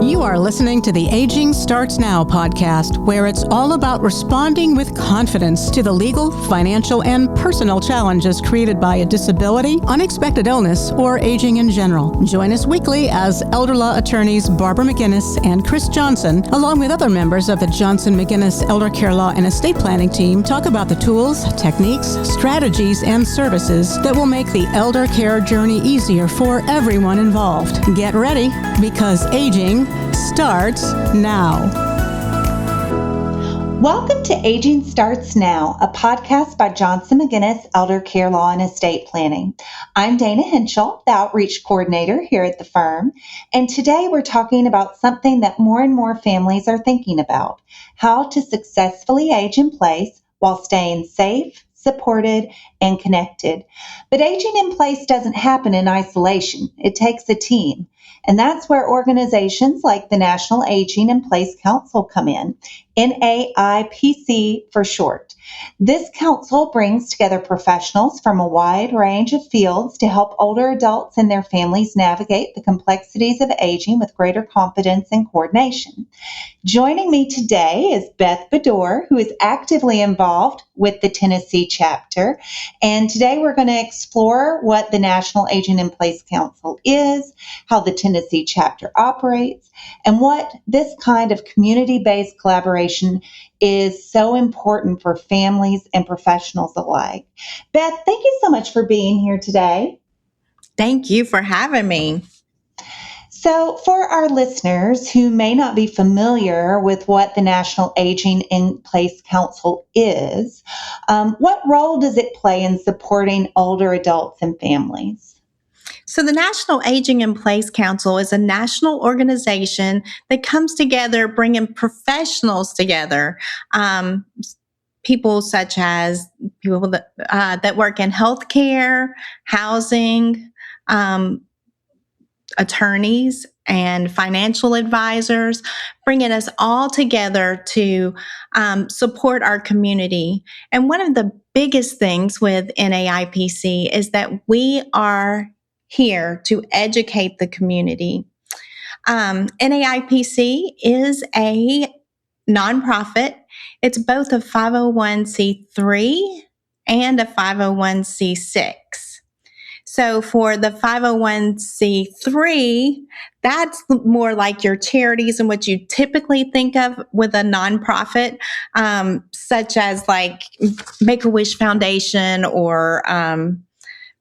You are listening to the Aging Starts Now podcast, where it's all about responding with confidence to the legal, financial, and personal challenges created by a disability, unexpected illness, or aging in general. Join us weekly as elder law attorneys Barbara McGinnis and Chris Johnson, along with other members of the Johnson McGinnis Elder Care Law and Estate Planning team, talk about the tools, techniques, strategies, and services that will make the elder care journey easier for everyone involved. Get ready, because aging starts now. Welcome to Aging Starts Now, a podcast by Johnson McGinnis Elder Care Law and Estate Planning. I'm Dana Hentschel, the Outreach Coordinator here at the firm, and today we're talking about something that more and more families are thinking about: how to successfully age in place while staying safe, supported, and connected. But aging in place doesn't happen in isolation. It takes a team. And that's where organizations like the National Aging in Place Council come in, NAIPC for short. This council brings together professionals from a wide range of fields to help older adults and their families navigate the complexities of aging with greater confidence and coordination. Joining me today is Beth Bedore, who is actively involved with the Tennessee chapter. And today we're going to explore what the National Aging in Place Council is, how the Tennessee chapter operates, and what this kind of community-based collaboration is so important for families and professionals alike. Beth, thank you so much for being here today. Thank you for having me. So for our listeners who may not be familiar with what the National Aging in Place Council is, what role does it play in supporting older adults and families? So the National Aging in Place Council is a national organization that comes together, bringing professionals together, people such as people that work in healthcare, housing, attorneys, and financial advisors, bringing us all together to support our community. And one of the biggest things with NAIPC is that we are here to educate the community. NAIPC is a nonprofit. It's both a 501c3 and a 501c6. So for the 501c3, that's more like your charities and what you typically think of with a nonprofit, such as like Make-A-Wish Foundation or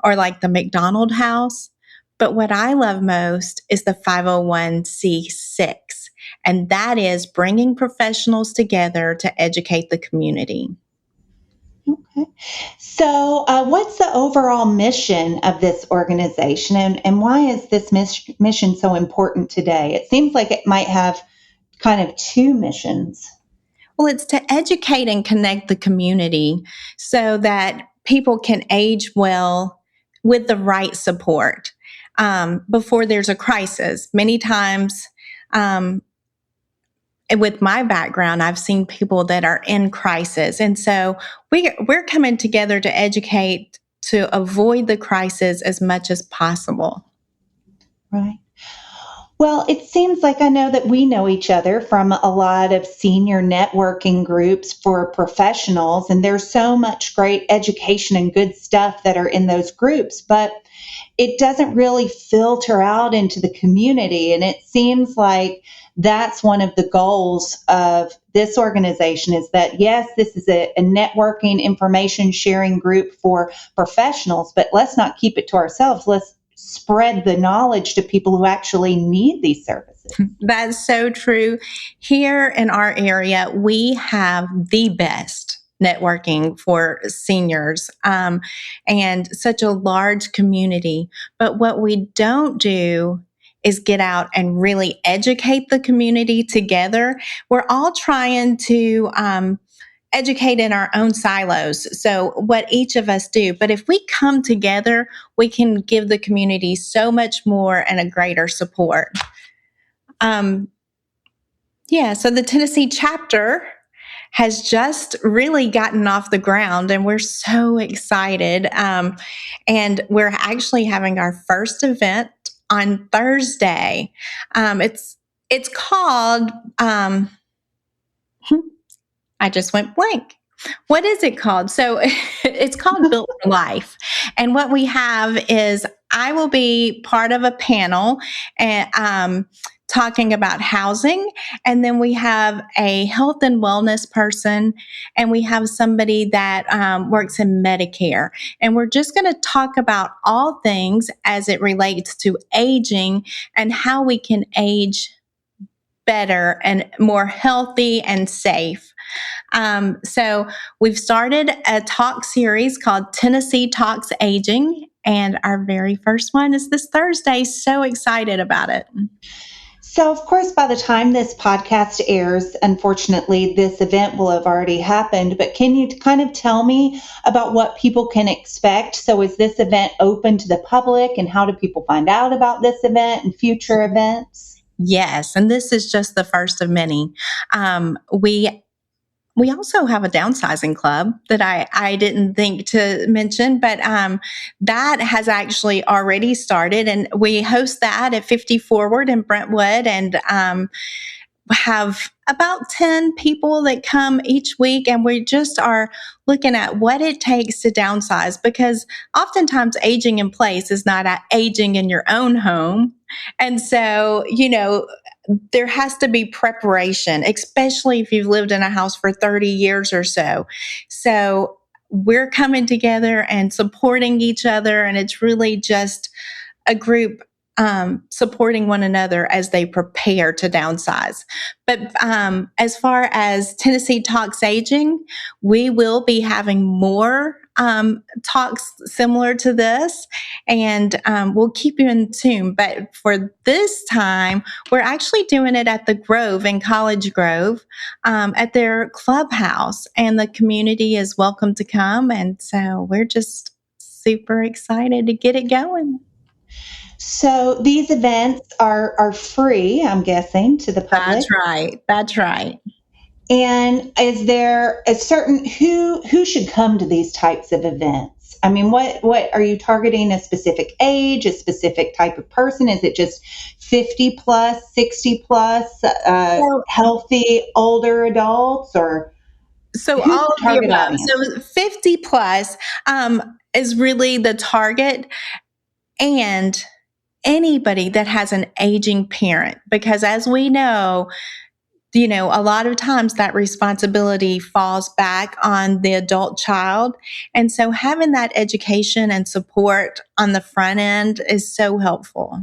like the McDonald House. But what I love most is the 501c6, and that is bringing professionals together to educate the community. Okay. So what's the overall mission of this organization, and why is this mission so important today? It seems like it might have kind of two missions. Well, it's to educate and connect the community so that people can age well with the right support before there's a crisis. Many times, with my background, I've seen people that are in crisis. And so we're coming together to educate to avoid the crisis as much as possible. Right. Well, it seems like I know that we know each other from a lot of senior networking groups for professionals, and there's so much great education and good stuff that are in those groups, but it doesn't really filter out into the community. And it seems like that's one of the goals of this organization, is that, yes, this is a networking information sharing group for professionals, but let's not keep it to ourselves. Let's spread the knowledge to people who actually need these services. That's so true. Here in our area, we have the best networking for seniors and such a large community. But what we don't do is get out and really educate the community together. We're all trying to educate in our own silos, so what each of us do. But if we come together, we can give the community so much more and a greater support. So the Tennessee chapter has just really gotten off the ground, and we're so excited. And we're actually having our first event on Thursday. It's called, I just went blank. What is it called? So it's called Built for Life. And what we have is I will be part of a panel and talking about housing. And then we have a health and wellness person, and we have somebody that works in Medicare. And we're just going to talk about all things as it relates to aging and how we can age better and more healthy and safe. So we've started a talk series called Tennessee Talks Aging, and our very first one is this Thursday. So excited about it. So, of course, by the time this podcast airs, unfortunately, this event will have already happened. But can you kind of tell me about what people can expect? So, is this event open to the public, and how do people find out about this event and future events? Yes, and this is just the first of many. We also have a downsizing club that I didn't think to mention, but that has actually already started, and we host that at 50 Forward in Brentwood, and have about 10 people that come each week, and we just are looking at what it takes to downsize, because oftentimes aging in place is not aging in your own home. And so, there has to be preparation, especially if you've lived in a house for 30 years or so. So we're coming together and supporting each other, and it's really just a group supporting one another as they prepare to downsize. But as far as Tennessee Talks Aging, we will be having more talks similar to this, and we'll keep you in tune. But for this time, we're actually doing it at the Grove in College Grove, at their clubhouse, and the community is welcome to come. And so we're just super excited to get it going. So these events are free, I'm guessing, to the public. That's right. And is there a certain who should come to these types of events? I mean, what are you targeting? A specific age, a specific type of person? Is it just 50 plus, 60 plus, healthy older adults, or so who's all the of the target above? audience? So 50 plus is really the target, and anybody that has an aging parent, because as we know, a lot of times that responsibility falls back on the adult child. And so having that education and support on the front end is so helpful.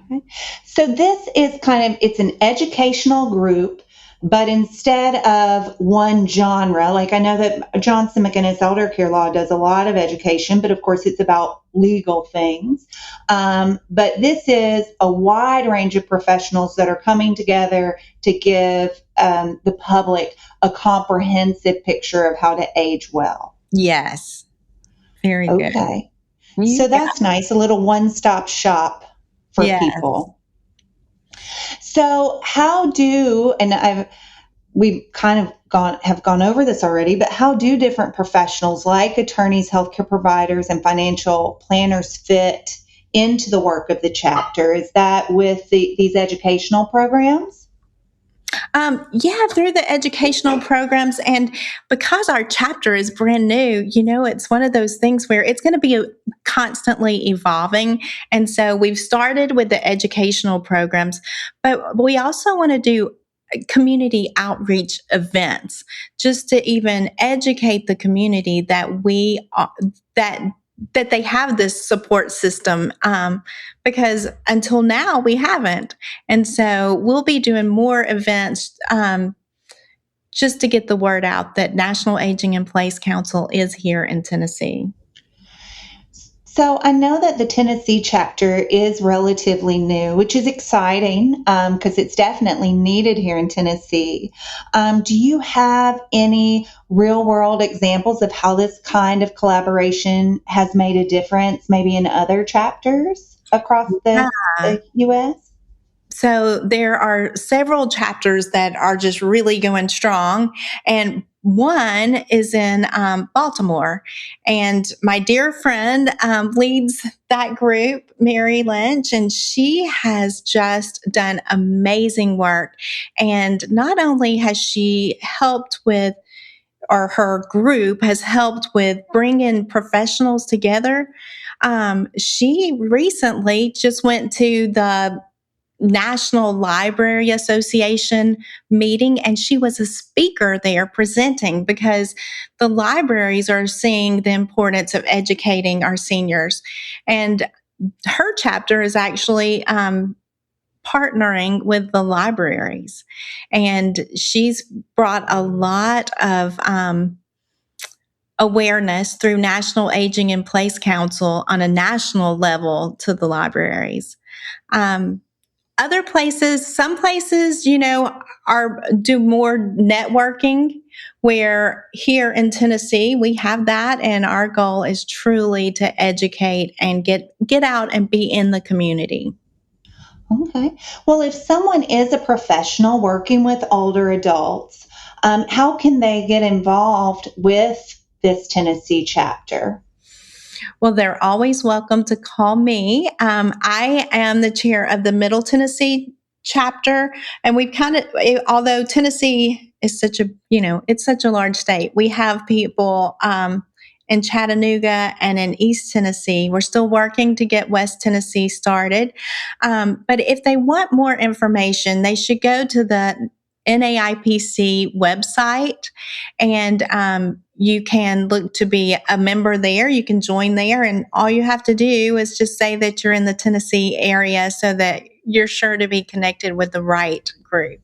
Okay. So this is it's an educational group, but instead of one genre, like I know that Johnson McGinnis Elder Care Law does a lot of education, but of course it's about legal things. But this is a wide range of professionals that are coming together to give the public a comprehensive picture of how to age well. Yes. Very good. Okay. So that's nice. A little one-stop shop for people. So how do, and we've kind of have gone over this already, but how do different professionals like attorneys, healthcare providers, and financial planners fit into the work of the chapter? Is that with these educational programs? Through the educational programs. And because our chapter is brand new, it's one of those things where it's going to be constantly evolving. And so we've started with the educational programs, but we also want to do community outreach events just to even educate the community that we are, that they have this support system, because until now we haven't. And so we'll be doing more events just to get the word out that National Aging in Place Council is here in Tennessee. So I know that the Tennessee chapter is relatively new, which is exciting because it's definitely needed here in Tennessee. Do you have any real world examples of how this kind of collaboration has made a difference, maybe in other chapters across the U.S.? So there are several chapters that are just really going strong. And one is in Baltimore, and my dear friend leads that group, Mary Lynch, and she has just done amazing work. And not only has she helped with, or her group has helped with bringing professionals together, she recently just went to the National Library Association meeting, and she was a speaker there presenting, because the libraries are seeing the importance of educating our seniors. And her chapter is actually partnering with the libraries. And she's brought a lot of awareness through National Aging in Place Council on a national level to the libraries. Other places, some places, do more networking, where here in Tennessee, we have that. And our goal is truly to educate and get out and be in the community. Okay. Well, if someone is a professional working with older adults, how can they get involved with this Tennessee chapter? Well, they're always welcome to call me. I am the chair of the Middle Tennessee chapter, and we've although Tennessee is it's such a large state, we have people in Chattanooga and in East Tennessee. We're still working to get West Tennessee started. But if they want more information, they should go to the NAIPC website, and you can look to be a member there. You can join there, and all you have to do is just say that you're in the Tennessee area, so that you're sure to be connected with the right group.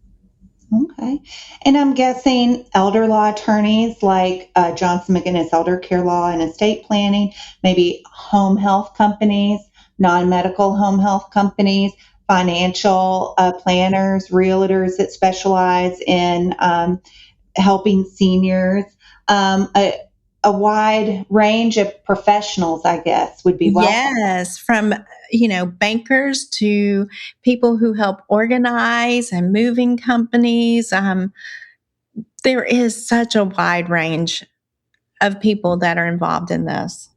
Okay. And I'm guessing elder law attorneys like Johnson McGinnis Elder Care Law and Estate Planning, maybe home health companies, non-medical home health companies, financial planners, realtors that specialize in helping seniors, a wide range of professionals, I guess, would be welcome. Yes, from bankers to people who help organize and moving companies. There is such a wide range of people that are involved in this.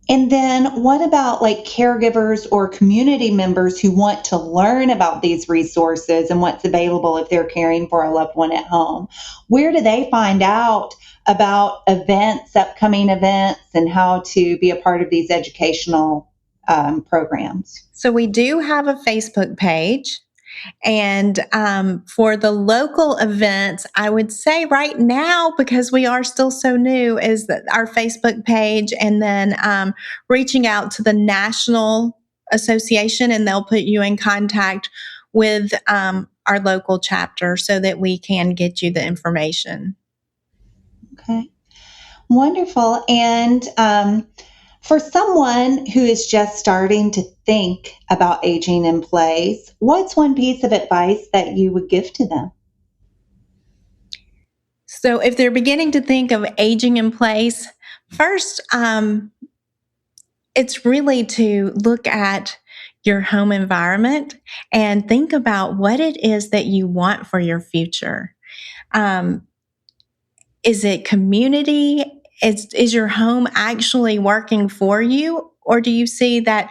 And then what about like caregivers or community members who want to learn about these resources and what's available if they're caring for a loved one at home? Where do they find out about events, upcoming events, and how to be a part of these educational programs? So we do have a Facebook page. And for the local events, I would say right now, because we are still so new, is that our Facebook page, and then reaching out to the National Association, and they'll put you in contact with our local chapter so that we can get you the information. Okay, wonderful. And for someone who is just starting to think about aging in place, what's one piece of advice that you would give to them? So if they're beginning to think of aging in place, first, it's really to look at your home environment and think about what it is that you want for your future. Is it community? Is your home actually working for you? Or do you see that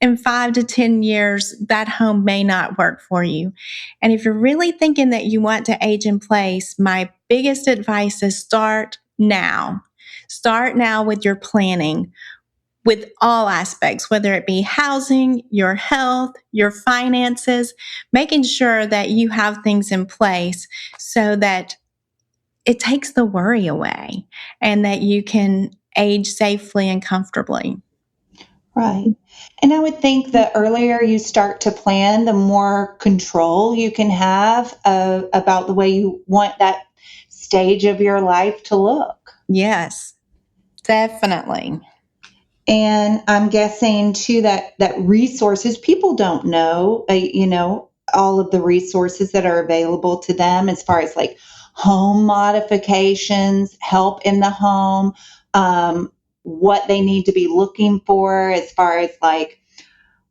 in 5 to 10 years, that home may not work for you? And if you're really thinking that you want to age in place, my biggest advice is start now. Start now with your planning, with all aspects, whether it be housing, your health, your finances, making sure that you have things in place so that it takes the worry away and that you can age safely and comfortably. Right. And I would think the earlier you start to plan, the more control you can have about the way you want that stage of your life to look. Yes, definitely. And I'm guessing too that resources, people don't know, all of the resources that are available to them as far as like home modifications, help in the home, what they need to be looking for as far as like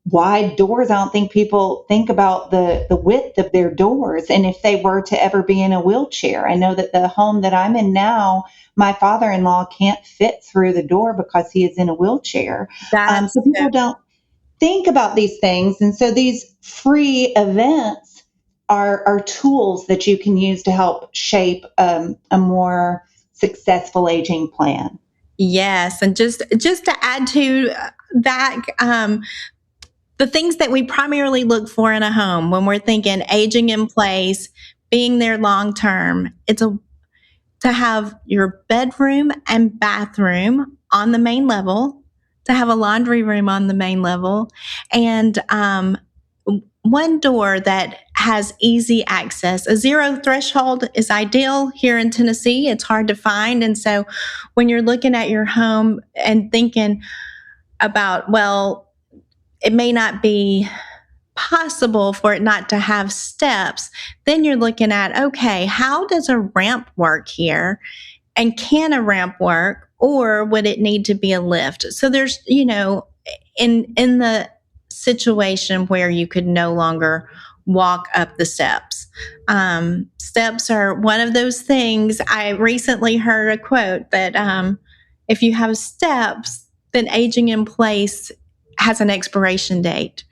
wide doors. I don't think people think about the width of their doors. And if they were to ever be in a wheelchair, I know that the home that I'm in now, my father-in-law can't fit through the door because he is in a wheelchair. That's So people don't think about these things. And so these free events are tools that you can use to help shape a more successful aging plan. Yes, and just to add to that, the things that we primarily look for in a home when we're thinking aging in place, being there long term, to have your bedroom and bathroom on the main level, to have a laundry room on the main level, and one door that has easy access. A zero threshold is ideal here in Tennessee. It's hard to find. And so when you're looking at your home and thinking about, well, it may not be possible for it not to have steps, then you're looking at, okay, how does a ramp work here? And can a ramp work, or would it need to be a lift? So there's, in the situation where you could no longer walk up the steps. Steps are one of those things. I recently heard a quote that if you have steps, then aging in place has an expiration date.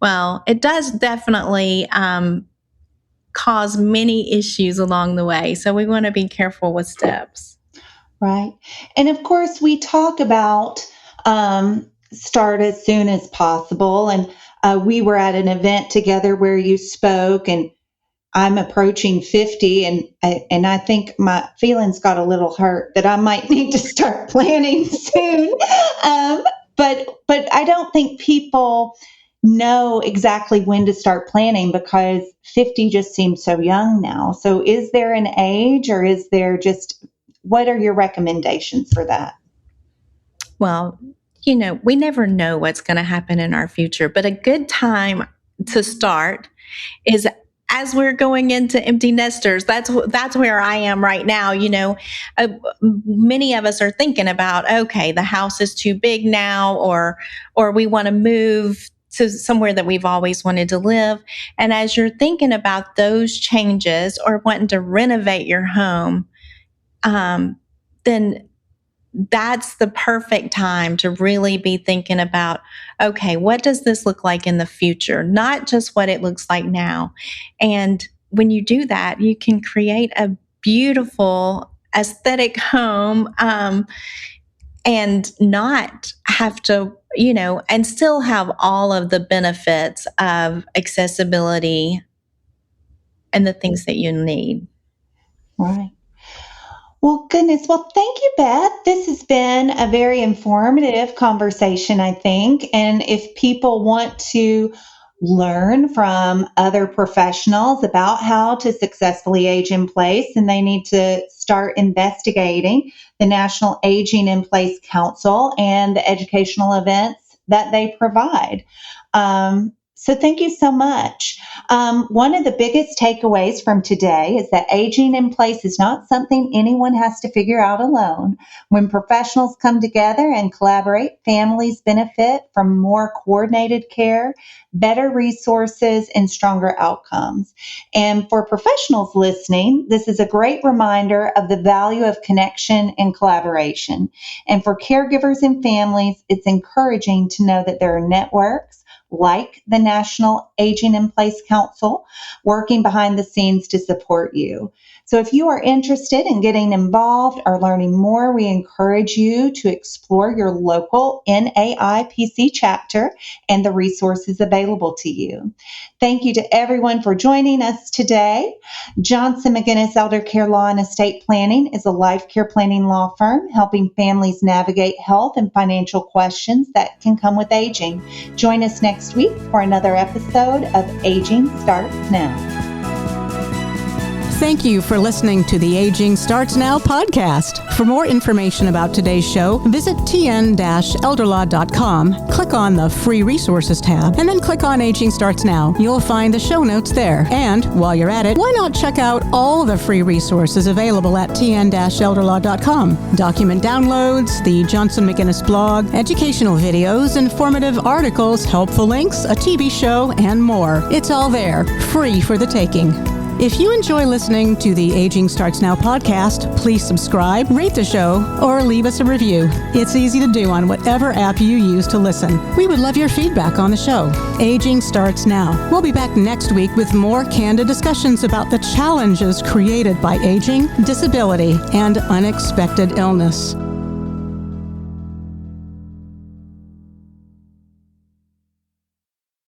Well, it does definitely cause many issues along the way. So we want to be careful with steps. Right. And of course, we talk about start as soon as possible. And we were at an event together where you spoke, and I'm approaching 50, and I think my feelings got a little hurt that I might need to start planning soon. But I don't think people know exactly when to start planning because 50 just seems so young now. So is there an age, or is there just, what are your recommendations for that? Well, we never know what's going to happen in our future, but a good time to start is as we're going into empty nesters. That's where I am right now. Many of us are thinking about, okay, the house is too big now, or we want to move to somewhere that we've always wanted to live. And as you're thinking about those changes or wanting to renovate your home, then that's the perfect time to really be thinking about, okay, what does this look like in the future? Not just what it looks like now. And when you do that, you can create a beautiful aesthetic home, and not have to, and still have all of the benefits of accessibility and the things that you need. Right. Well, goodness. Well, thank you, Beth. This has been a very informative conversation, I think. And if people want to learn from other professionals about how to successfully age in place, then they need to start investigating the National Aging in Place Council and the educational events that they provide. So thank you so much. One of the biggest takeaways from today is that aging in place is not something anyone has to figure out alone. When professionals come together and collaborate, families benefit from more coordinated care, better resources, and stronger outcomes. And for professionals listening, this is a great reminder of the value of connection and collaboration. And for caregivers and families, it's encouraging to know that there are networks like the National Aging in Place Council working behind the scenes to support you. So if you are interested in getting involved or learning more, we encourage you to explore your local NAIPC chapter and the resources available to you. Thank you to everyone for joining us today. Johnson McGinnis Elder Care Law and Estate Planning is a life care planning law firm helping families navigate health and financial questions that can come with aging. Join us next week for another episode of Aging Starts Now. Thank you for listening to the Aging Starts Now podcast. For more information about today's show, visit tn-elderlaw.com, click on the Free Resources tab, and then click on Aging Starts Now. You'll find the show notes there. And while you're at it, why not check out all the free resources available at tn-elderlaw.com. Document downloads, the Johnson McGinnis blog, educational videos, informative articles, helpful links, a TV show, and more. It's all there, free for the taking. If you enjoy listening to the Aging Starts Now podcast, please subscribe, rate the show, or leave us a review. It's easy to do on whatever app you use to listen. We would love your feedback on the show. Aging Starts Now. We'll be back next week with more candid discussions about the challenges created by aging, disability, and unexpected illness.